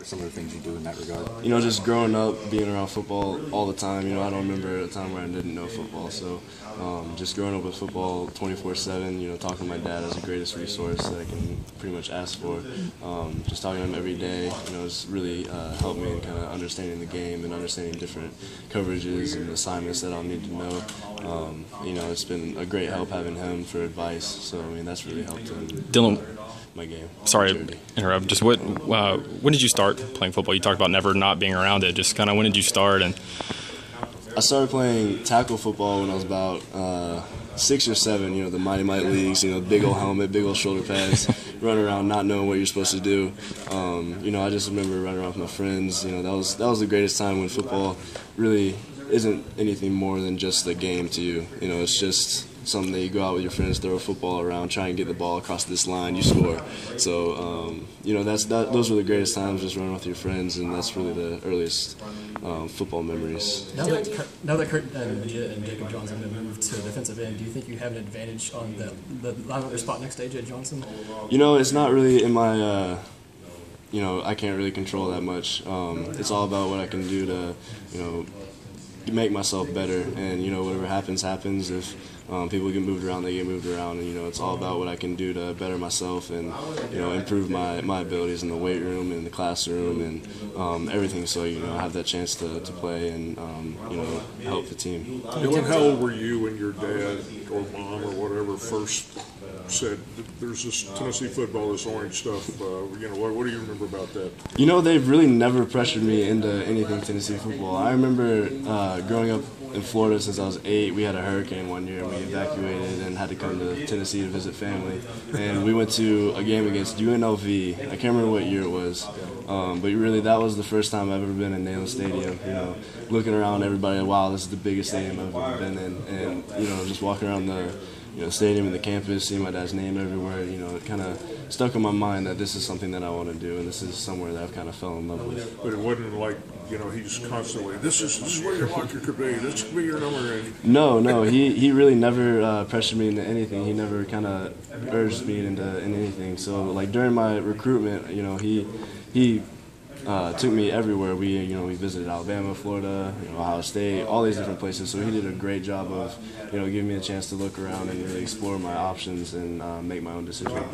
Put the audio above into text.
what are some of the things you do in that regard? You know, just growing up, being around football all the time, you know, I don't remember a time where I didn't know football. So just growing up with football 24/7, you know, talking to my dad is the greatest resource that I can pretty much ask for. Just talking to him every day, you know, it's really helped me in kind of understanding the game and understanding different coverages and assignments that I'll need to know. You know, it's been a great help having him for advice. So, I mean, that's really helped in Dillon, my game. sorry to interrupt. Just when did you start playing football? You talked about never not being around it. Just kind of when did you start? And I started playing tackle football when I was about 6 or 7. You know, the Mighty Might leagues. You know, big old helmet, big old shoulder pads, running around not knowing what you're supposed to do. You know, I just remember running around with my friends. You know, that was the greatest time when football really isn't anything more than just a game to you. You know, it's just something that you go out with your friends, throw a football around, try and get the ball across this line, you score. So, you know, those were the greatest times, just running with your friends, and that's really the earliest football memories. Now that Kurt and Jacob Johnson have moved to defensive end, do you think you have an advantage on the linebacker spot next to A.J. Johnson? You know, it's not really in my you know, I can't really control that much. It's all about what I can do to, you know, make myself better, and you know, whatever happens. If people get moved around, they get moved around, and you know, it's all about what I can do to better myself and, you know, improve my abilities in the weight room and the classroom and everything. So, you know, I have that chance to play and you know, help the team. Dillon, how old were you when your dad or mom or whatever first said there's this Tennessee football, this orange stuff? You know, what do you remember about that? You know, they've really never pressured me into anything Tennessee football. I remember growing up in Florida since I was 8. We had a hurricane one year, and we evacuated and had to come to Tennessee to visit family. And we went to a game against UNLV. I can't remember what year it was, but really that was the first time I've ever been in Neyland Stadium. You know, looking around everybody, wow, this is the biggest stadium I've ever been in, and you know, just walking around the stadium and the campus, seeing my dad's name everywhere, you know, it kind of stuck in my mind that this is something that I want to do, and this is somewhere that I've kind of fell in love with. But it wasn't like, you know, he's constantly, this is where your locker could be, this could be your number. No, he really never pressured me into anything. He never kind of urged me into anything. So, like, during my recruitment, you know, he took me everywhere. We visited Alabama, Florida, you know, Ohio State, all these different places. So he did a great job of, you know, giving me a chance to look around and really explore my options and make my own decision.